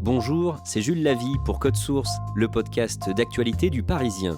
Bonjour, c'est Jules Lavie pour Code Source, le podcast d'actualité du Parisien.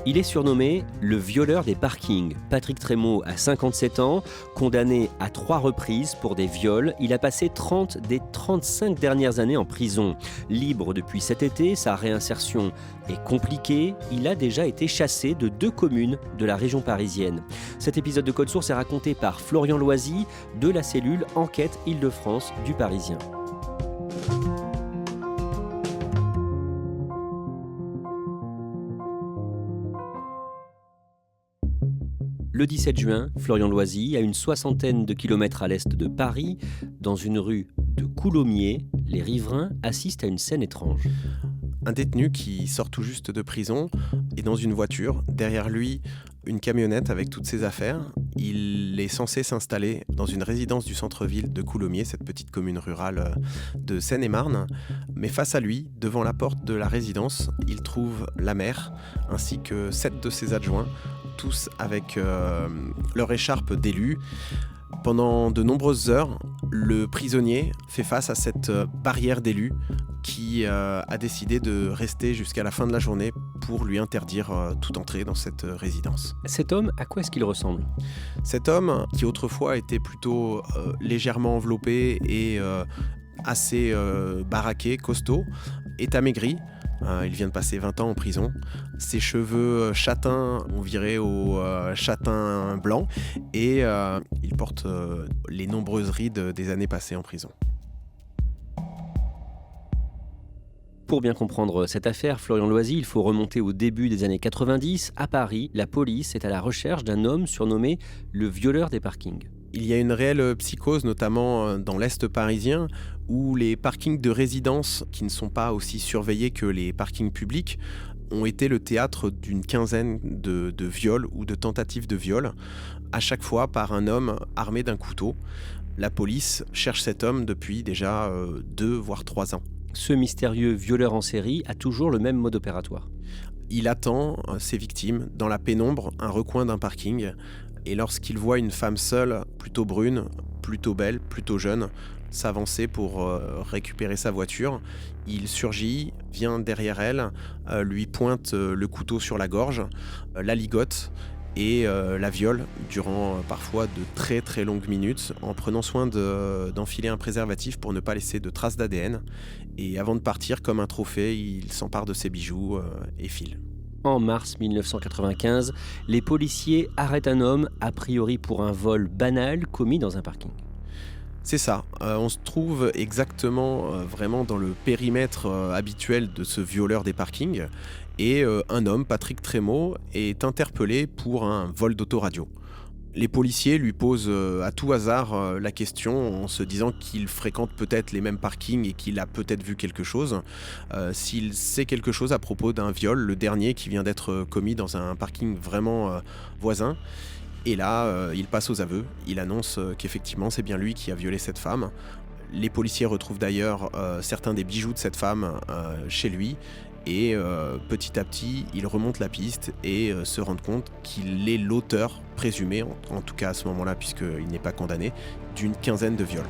Il est surnommé le violeur des parkings. Patrick Trémaud a 57 ans, condamné à 3 reprises pour des viols. Il a passé 30 des 35 dernières années en prison. Libre depuis cet été, sa réinsertion est compliquée. Il a déjà été chassé de 2 communes de la région parisienne. Cet épisode de Code Source est raconté par Florian Loisy de la cellule Enquête Île-de-France du Parisien. Le 17 juin, Florian Loisy, à une 60aine de kilomètres à l'est de Paris, dans une rue de Coulommiers, les riverains assistent à une scène étrange. Un détenu qui sort tout juste de prison est dans une voiture, derrière lui une camionnette avec toutes ses affaires. Il est censé s'installer dans une résidence du centre-ville de Coulommiers, cette petite commune rurale de Seine-et-Marne. Mais face à lui, devant la porte de la résidence, il trouve la maire ainsi que 7 de ses adjoints, tous avec leur écharpe d'élu. Pendant de nombreuses heures, le prisonnier fait face à cette barrière d'élus qui a décidé de rester jusqu'à la fin de la journée pour lui interdire toute entrée dans cette résidence. Cet homme, à quoi est-ce qu'il ressemble ? Cet homme, qui autrefois était plutôt légèrement enveloppé et assez baraqué, costaud, est amaigri. Il vient de passer 20 ans en prison. Ses cheveux châtains ont viré au châtain blanc et il porte les nombreuses rides des années passées en prison. Pour bien comprendre cette affaire, Florian Loisy, il faut remonter au début des années 90. À Paris, la police est à la recherche d'un homme surnommé le violeur des parkings. Il y a une réelle psychose, notamment dans l'Est parisien, où les parkings de résidence, qui ne sont pas aussi surveillés que les parkings publics, ont été le théâtre d'une quinzaine de viols ou de tentatives de viols, à chaque fois par un homme armé d'un couteau. La police cherche cet homme depuis déjà 2 voire 3 ans. Ce mystérieux violeur en série a toujours le même mode opératoire. Il attend ses victimes dans la pénombre, un recoin d'un parking. Et lorsqu'il voit une femme seule, plutôt brune, plutôt belle, plutôt jeune, s'avancer pour récupérer sa voiture, il surgit, vient derrière elle, lui pointe le couteau sur la gorge, la ligote et la viole durant parfois de très très longues minutes en prenant soin d'enfiler un préservatif pour ne pas laisser de traces d'ADN. Et avant de partir, comme un trophée, il s'empare de ses bijoux et file. En mars 1995, les policiers arrêtent un homme, a priori pour un vol banal commis dans un parking. C'est ça, on se trouve exactement vraiment dans le périmètre habituel de ce violeur des parkings et un homme, Patrick Trémaud, est interpellé pour un vol d'autoradio. Les policiers lui posent à tout hasard la question en se disant qu'il fréquente peut-être les mêmes parkings et qu'il a peut-être vu quelque chose. S'il sait quelque chose à propos d'un viol, le dernier qui vient d'être commis dans un parking vraiment voisin. Et là, il passe aux aveux. Il annonce qu'effectivement, c'est bien lui qui a violé cette femme. Les policiers retrouvent d'ailleurs certains des bijoux de cette femme chez lui. Et petit à petit, ils remontent la piste et se rendent compte qu'il est l'auteur présumé, en tout cas à ce moment-là, puisqu'il n'est pas condamné, d'une quinzaine de viols.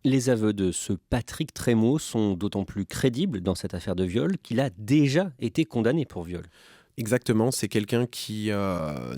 Les aveux de ce Patrick Trémaud sont d'autant plus crédibles dans cette affaire de viol qu'il a déjà été condamné pour viol. Exactement, c'est quelqu'un qui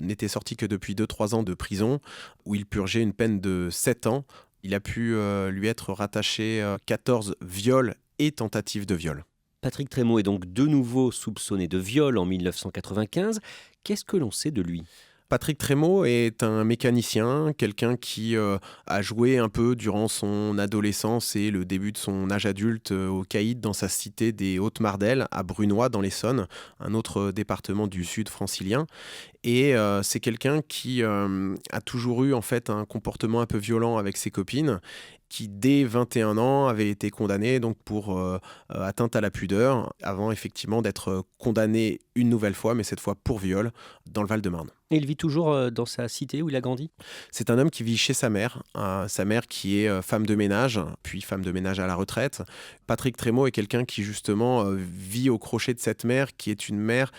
n'était sorti que depuis 2-3 ans de prison, où il purgeait une peine de 7 ans. Il a pu lui être rattaché 14 viols et tentatives de viol. Patrick Trémaud est donc de nouveau soupçonné de viol en 1995. Qu'est-ce que l'on sait de lui ? Patrick Trémaud est un mécanicien, quelqu'un qui a joué un peu durant son adolescence et le début de son âge adulte au caïd dans sa cité des Hautes-Mardelles, à Brunoy dans l'Essonne, un autre département du sud francilien. Et c'est quelqu'un qui a toujours eu en fait un comportement un peu violent avec ses copines, qui dès 21 ans avait été condamné donc pour atteinte à la pudeur, avant effectivement d'être condamné une nouvelle fois, mais cette fois pour viol, dans le Val-de-Marne. Et il vit toujours dans sa cité où il a grandi ? C'est un homme qui vit chez sa mère qui est femme de ménage, puis femme de ménage à la retraite. Patrick Trémaud est quelqu'un qui justement vit au crochet de cette mère, qui est une mère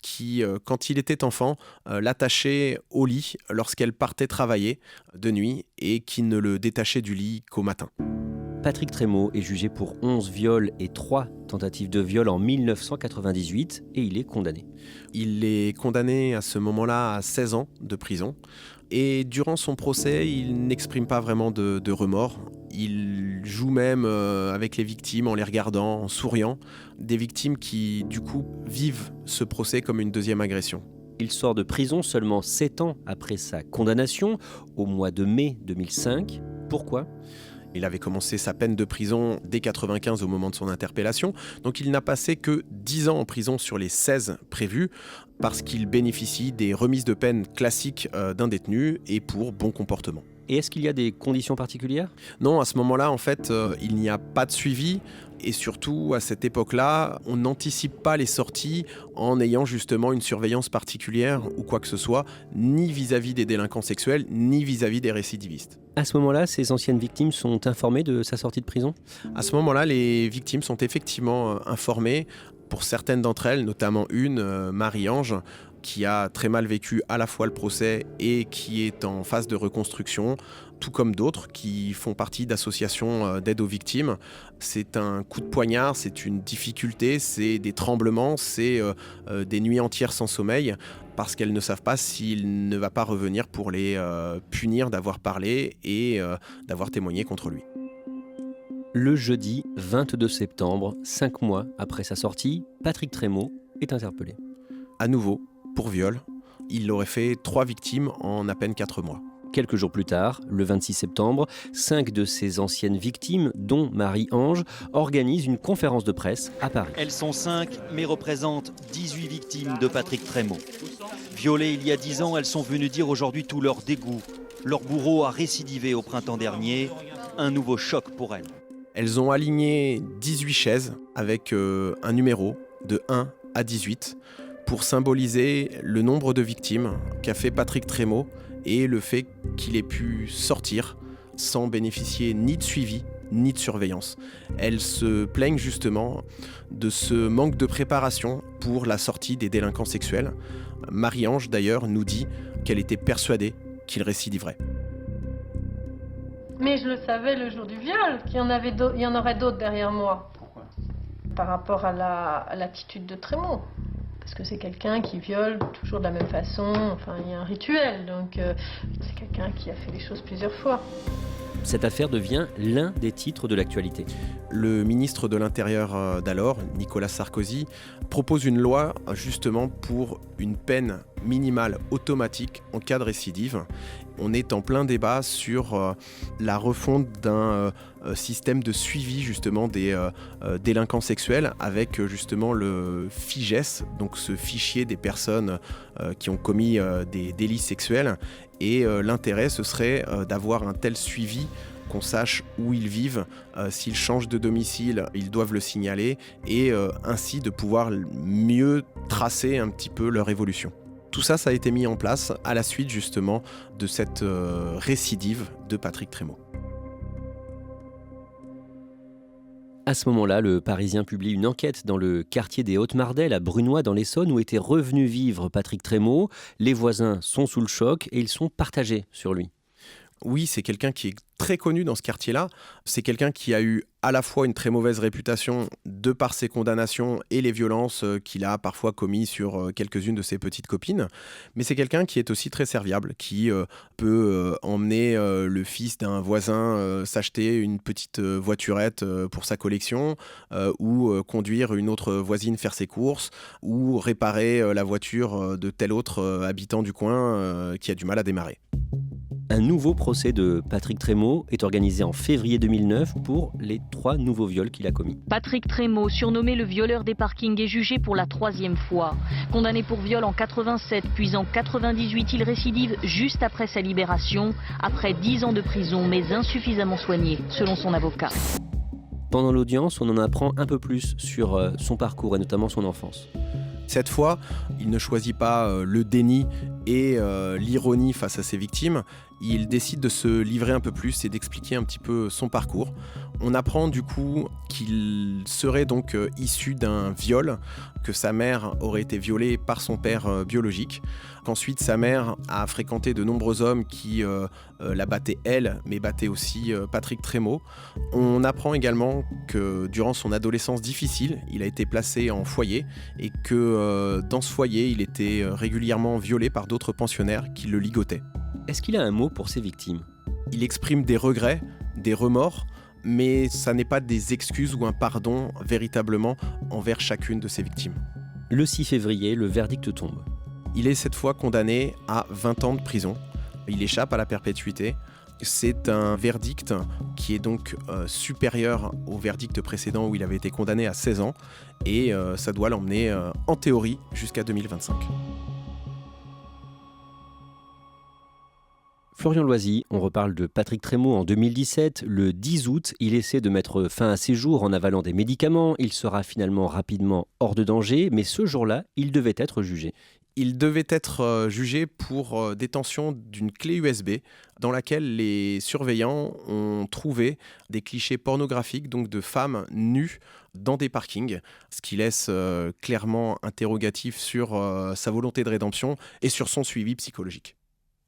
qui, quand il était enfant, l'attachait au lit lorsqu'elle partait travailler de nuit et qui ne le détachait du lit qu'au matin. Patrick Trémaud est jugé pour 11 viols et 3 tentatives de viol en 1998 et il est condamné. Il est condamné à ce moment-là à 16 ans de prison. Et durant son procès, il n'exprime pas vraiment de remords. Il joue même avec les victimes en les regardant, en souriant. Des victimes qui, du coup, vivent ce procès comme une deuxième agression. Il sort de prison seulement 7 ans après sa condamnation, au mois de mai 2005. Pourquoi ? Il avait commencé sa peine de prison dès 1995 au moment de son interpellation, donc il n'a passé que 10 ans en prison sur les 16 prévus, parce qu'il bénéficie des remises de peine classiques d'un détenu et pour bon comportement. Et est-ce qu'il y a des conditions particulières ? Non, à ce moment-là, en fait, il n'y a pas de suivi. Et surtout, à cette époque-là, on n'anticipe pas les sorties en ayant justement une surveillance particulière ou quoi que ce soit, ni vis-à-vis des délinquants sexuels, ni vis-à-vis des récidivistes. À ce moment-là, ces anciennes victimes sont informées de sa sortie de prison ? À ce moment-là, les victimes sont effectivement informées. Pour certaines d'entre elles, notamment une, Marie-Ange, qui a très mal vécu à la fois le procès et qui est en phase de reconstruction, tout comme d'autres qui font partie d'associations d'aide aux victimes. C'est un coup de poignard, c'est une difficulté, c'est des tremblements, c'est des nuits entières sans sommeil, parce qu'elles ne savent pas s'il ne va pas revenir pour les punir d'avoir parlé et d'avoir témoigné contre lui. Le jeudi 22 septembre, 5 mois après sa sortie, Patrick Trémaud est interpellé. À nouveau, pour viol, il aurait fait 3 victimes en à peine 4 mois. Quelques jours plus tard, le 26 septembre, 5 de ses anciennes victimes, dont Marie-Ange, organisent une conférence de presse à Paris. Elles sont 5, mais représentent 18 victimes de Patrick Trémaud. Violées il y a 10 ans, elles sont venues dire aujourd'hui tout leur dégoût. Leur bourreau a récidivé au printemps dernier. Un nouveau choc pour elles. Elles ont aligné 18 chaises avec un numéro de 1 à 18 pour symboliser le nombre de victimes qu'a fait Patrick Trémaud et le fait qu'il ait pu sortir sans bénéficier ni de suivi ni de surveillance. Elles se plaignent justement de ce manque de préparation pour la sortie des délinquants sexuels. Marie-Ange d'ailleurs nous dit qu'elle était persuadée qu'il récidiverait. Mais je le savais le jour du viol, qu'il y en aurait d'autres derrière moi. Pourquoi ? Par rapport à l'attitude de Trémaud. Parce que c'est quelqu'un qui viole toujours de la même façon, enfin il y a un rituel, donc c'est quelqu'un qui a fait les choses plusieurs fois. Cette affaire devient l'un des titres de l'actualité. Le ministre de l'Intérieur d'alors, Nicolas Sarkozy, propose une loi justement pour une peine minimale automatique en cas de récidive. On est en plein débat sur la refonte d'un système de suivi justement des délinquants sexuels avec justement le FIGES, donc ce fichier des personnes qui ont commis des délits sexuels. Et l'intérêt, ce serait d'avoir un tel suivi qu'on sache où ils vivent, s'ils changent de domicile, ils doivent le signaler, et ainsi de pouvoir mieux tracer un petit peu leur évolution. Tout ça, ça a été mis en place à la suite justement de cette récidive de Patrick Trémaud. À ce moment-là, le Parisien publie une enquête dans le quartier des Hautes-Mardelles à Brunoy dans l'Essonne où était revenu vivre Patrick Trémaud. Les voisins sont sous le choc et ils sont partagés sur lui. Oui, c'est quelqu'un qui est très connu dans ce quartier-là. C'est quelqu'un qui a eu à la fois une très mauvaise réputation de par ses condamnations et les violences qu'il a parfois commis sur quelques-unes de ses petites copines. Mais c'est quelqu'un qui est aussi très serviable, qui peut emmener le fils d'un voisin s'acheter une petite voiturette pour sa collection, ou conduire une autre voisine faire ses courses, ou réparer la voiture de tel autre habitant du coin qui a du mal à démarrer. Un nouveau procès de Patrick Trémaud est organisé en février 2009 pour les 3 nouveaux viols qu'il a commis. Patrick Trémaud, surnommé le violeur des parkings, est jugé pour la 3e fois. Condamné pour viol en 87, puis en 98, il récidive juste après sa libération, après 10 ans de prison, mais insuffisamment soigné, selon son avocat. Pendant l'audience, on en apprend un peu plus sur son parcours et notamment son enfance. Cette fois, il ne choisit pas le déni et l'ironie face à ses victimes. il décide de se livrer un peu plus et d'expliquer un petit peu son parcours. On apprend du coup qu'il serait donc issu d'un viol, que sa mère aurait été violée par son père biologique, qu'ensuite sa mère a fréquenté de nombreux hommes qui la battaient elle, mais battaient aussi Patrick Trémaud. On apprend également que durant son adolescence difficile, il a été placé en foyer et que dans ce foyer, il était régulièrement violé par d'autres pensionnaires qui le ligotaient. Est-ce qu'il a un mot pour ses victimes ? Il exprime des regrets, des remords, mais ça n'est pas des excuses ou un pardon véritablement envers chacune de ses victimes. Le 6 février, le verdict tombe. Il est cette fois condamné à 20 ans de prison. Il échappe à la perpétuité. C'est un verdict qui est donc supérieur au verdict précédent où il avait été condamné à 16 ans et ça doit l'emmener en théorie jusqu'à 2025. Florian Loisy, on reparle de Patrick Trémaud en 2017. Le 10 août, il essaie de mettre fin à ses jours en avalant des médicaments. Il sera finalement rapidement hors de danger, mais ce jour-là, il devait être jugé. Il devait être jugé pour détention d'une clé USB dans laquelle les surveillants ont trouvé des clichés pornographiques, donc de femmes nues dans des parkings, ce qui laisse clairement interrogatif sur sa volonté de rédemption et sur son suivi psychologique.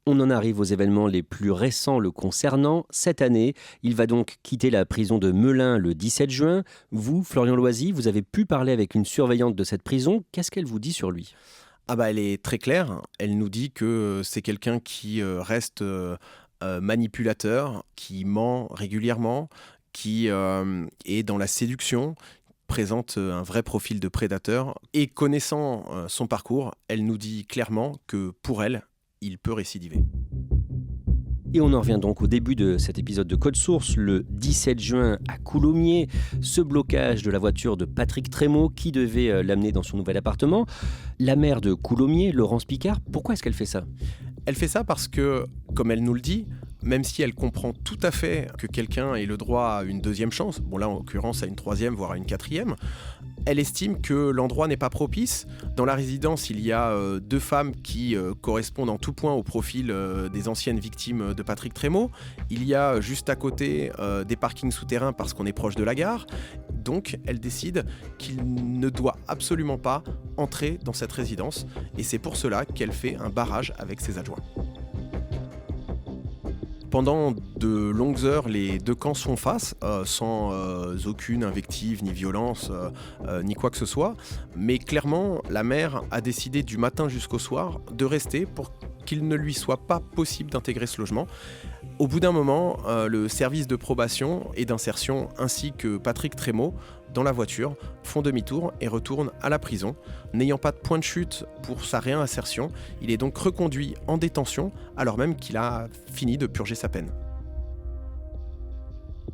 On en arrive aux événements les plus récents le concernant. Cette année, il va donc quitter la prison de Melun le 17 juin. Vous, Florian Loisy, vous avez pu parler avec une surveillante de cette prison. Qu'est-ce qu'elle vous dit sur lui ? Elle est très claire. Elle nous dit que c'est quelqu'un qui reste manipulateur, qui ment régulièrement, qui est dans la séduction, présente un vrai profil de prédateur. Et connaissant son parcours, elle nous dit clairement que pour elle, il peut récidiver. Et on en revient donc au début de cet épisode de Code Source, le 17 juin à Coulommiers, ce blocage de la voiture de Patrick Trémaud qui devait l'amener dans son nouvel appartement. La maire de Coulommiers, Laurence Picard, pourquoi est-ce qu'elle fait ça ? Elle fait ça parce que, comme elle nous le dit, même si elle comprend tout à fait que quelqu'un ait le droit à une deuxième chance, bon là en l'occurrence à une troisième, voire à une quatrième, elle estime que l'endroit n'est pas propice. Dans la résidence, il y a 2 femmes qui correspondent en tout point au profil des anciennes victimes de Patrick Trémaud. Il y a juste à côté des parkings souterrains parce qu'on est proche de la gare. Donc, elle décide qu'il ne doit absolument pas entrer dans cette résidence. Et c'est pour cela qu'elle fait un barrage avec ses adjoints. Pendant de longues heures, les 2 camps se font face, sans aucune invective, ni violence, ni quoi que ce soit. Mais clairement, la maire a décidé du matin jusqu'au soir de rester pour qu'il ne lui soit pas possible d'intégrer ce logement. Au bout d'un moment, le service de probation et d'insertion ainsi que Patrick Trémaud, dans la voiture, font demi-tour et retournent à la prison. N'ayant pas de point de chute pour sa réinsertion, il est donc reconduit en détention alors même qu'il a fini de purger sa peine.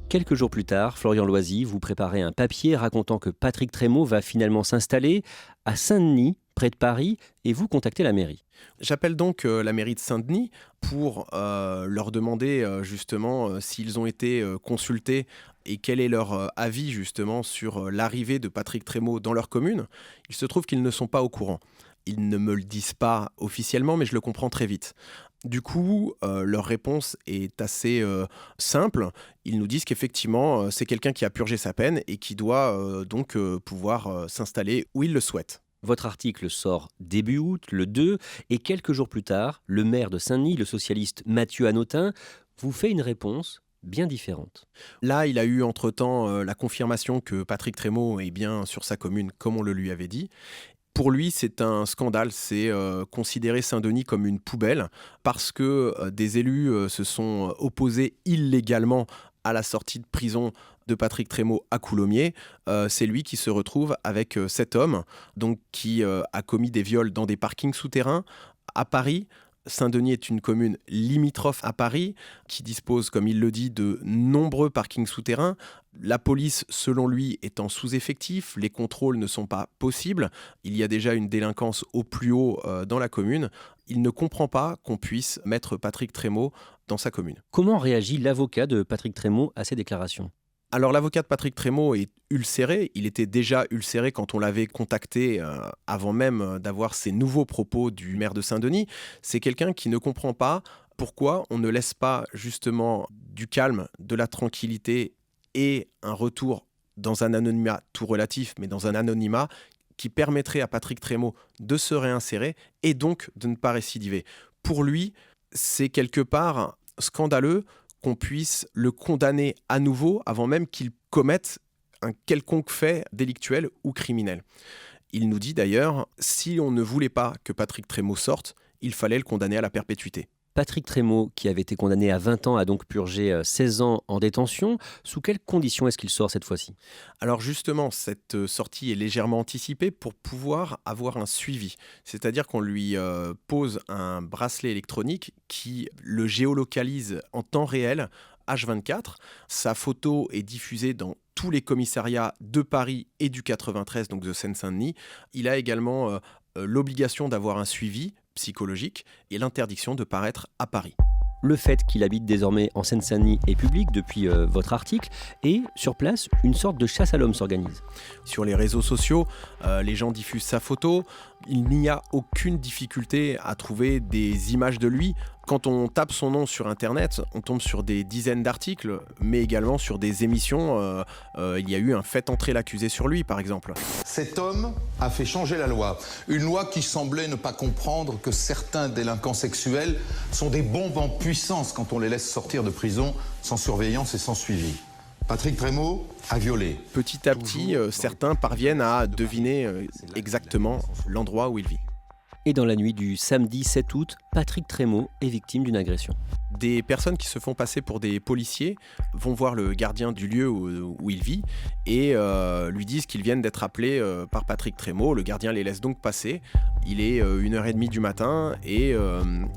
Quelques jours plus tard, Florian Loisy, vous préparez un papier racontant que Patrick Trémaud va finalement s'installer à Saint-Denis, près de Paris, et vous contactez la mairie. J'appelle donc la mairie de Saint-Denis pour leur demander justement s'ils ont été consultés et quel est leur avis justement sur l'arrivée de Patrick Trémaud dans leur commune. Il se trouve qu'ils ne sont pas au courant. Ils ne me le disent pas officiellement, mais je le comprends très vite. Du coup, leur réponse est assez simple. Ils nous disent qu'effectivement, c'est quelqu'un qui a purgé sa peine et qui doit donc pouvoir s'installer où il le souhaite. Votre article sort début août, le 2, et quelques jours plus tard, le maire de Saint-Denis, le socialiste Mathieu Hanotin, vous fait une réponse bien différente. Là, il a eu entre-temps la confirmation que Patrick Trémaud est bien sur sa commune, comme on le lui avait dit. Pour lui, c'est un scandale, c'est considérer Saint-Denis comme une poubelle parce que des élus se sont opposés illégalement à la sortie de prison de Patrick Trémaud à Coulommiers. C'est lui qui se retrouve avec 7 hommes donc, qui a commis des viols dans des parkings souterrains à Paris. Saint-Denis est une commune limitrophe à Paris qui dispose, comme il le dit, de nombreux parkings souterrains. La police, selon lui, est en sous-effectif. Les contrôles ne sont pas possibles. Il y a déjà une délinquance au plus haut dans la commune. Il ne comprend pas qu'on puisse mettre Patrick Trémaud dans sa commune. Comment réagit l'avocat de Patrick Trémaud à ces déclarations ? Alors l'avocat de Patrick Trémaud est ulcéré, il était déjà ulcéré quand on l'avait contacté avant même d'avoir ces nouveaux propos du maire de Saint-Denis. C'est quelqu'un qui ne comprend pas Pourquoi on ne laisse pas justement du calme, de la tranquillité et un retour dans un anonymat tout relatif, mais dans un anonymat qui permettrait à Patrick Trémaux de se réinsérer et donc de ne pas récidiver. Pour lui, c'est quelque part scandaleux qu'on puisse le condamner à nouveau avant même qu'il commette un quelconque fait délictuel ou criminel. Il nous dit d'ailleurs, si on ne voulait pas que Patrick Trémaux sorte, il fallait le condamner à la perpétuité. Patrick Trémaux, qui avait été condamné à 20 ans, a donc purgé 16 ans en détention. Sous quelles conditions est-ce qu'il sort cette fois-ci ? Alors justement, cette sortie est légèrement anticipée pour pouvoir avoir un suivi. C'est-à-dire qu'on lui pose un bracelet électronique qui le géolocalise en temps réel, H24. Sa photo est diffusée dans tous les commissariats de Paris et du 93, donc de Seine-Saint-Denis. Il a également l'obligation d'avoir un suivi psychologique et l'interdiction de paraître à Paris. Le fait qu'il habite désormais en Seine-Saint-Denis est public depuis votre article et sur place, une sorte de chasse à l'homme s'organise. Sur les réseaux sociaux, les gens diffusent sa photo. Il n'y a aucune difficulté à trouver des images de lui. Quand on tape son nom sur Internet, on tombe sur des dizaines d'articles, mais également sur des émissions. Il y a eu un « Faites entrer l'accusé sur lui », par exemple. Cet homme a fait changer la loi. Une loi qui semblait ne pas comprendre que certains délinquants sexuels sont des bombes en puissance quand on les laisse sortir de prison sans surveillance et sans suivi. Patrick Trémaux a violé. Petit à petit, certains parviennent à deviner exactement l'endroit où il vit. Et dans la nuit du samedi 7 août, Patrick Trémaux est victime d'une agression. Des personnes qui se font passer pour des policiers vont voir le gardien du lieu où il vit et lui disent qu'ils viennent d'être appelés par Patrick Trémaux. Le gardien les laisse donc passer. Il est 1h30 du matin et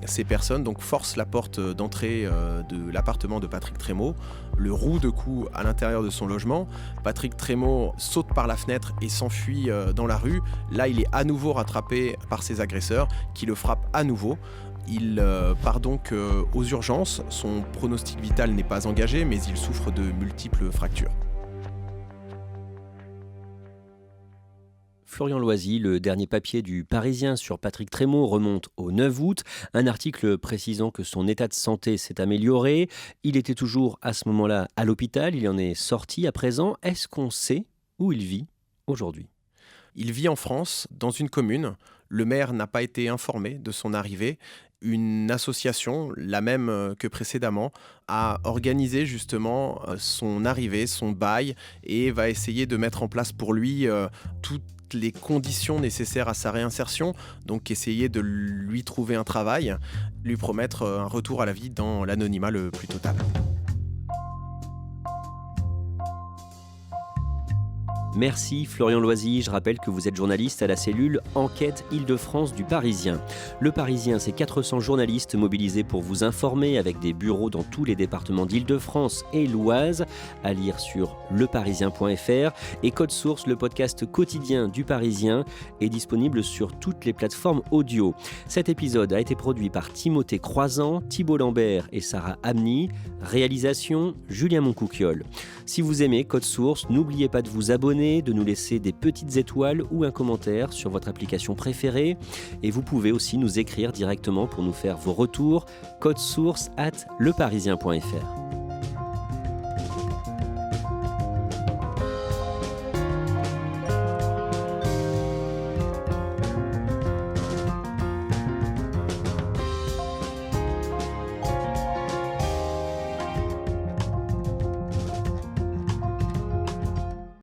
ces personnes donc forcent la porte d'entrée de l'appartement de Patrick Trémaux, le rouent de coups à l'intérieur de son logement. Patrick Trémaux saute par la fenêtre et s'enfuit dans la rue. Là, il est à nouveau rattrapé par ses agresseurs qui le frappent à nouveau. Il part donc aux urgences. Son pronostic vital n'est pas engagé, mais il souffre de multiples fractures. Florian Loisy, le dernier papier du Parisien sur Patrick Trémaux remonte au 9 août. Un article précisant que son état de santé s'est amélioré. Il était toujours à ce moment-là à l'hôpital. Il en est sorti à présent. Est-ce qu'on sait où il vit aujourd'hui ? Il vit en France, dans une commune. Le maire n'a pas été informé de son arrivée. Une association, la même que précédemment, a organisé justement son arrivée, son bail, et va essayer de mettre en place pour lui toutes les conditions nécessaires à sa réinsertion, donc essayer de lui trouver un travail, lui promettre un retour à la vie dans l'anonymat le plus total. Merci Florian Loisy, je rappelle que vous êtes journaliste à la cellule Enquête Île-de-France du Parisien. Le Parisien, c'est 400 journalistes mobilisés pour vous informer avec des bureaux dans tous les départements d'Île-de-France et l'Oise, à lire sur leparisien.fr. Et Code Source, le podcast quotidien du Parisien, est disponible sur toutes les plateformes audio. Cet épisode a été produit par Timothée Croizan, Thibault Lambert et Sarah Amni. Réalisation, Julien Moncouquiol. Si vous aimez Code Source, n'oubliez pas de vous abonner, de nous laisser des petites étoiles ou un commentaire sur votre application préférée. Et vous pouvez aussi nous écrire directement pour nous faire vos retours. codesource@leparisien.fr.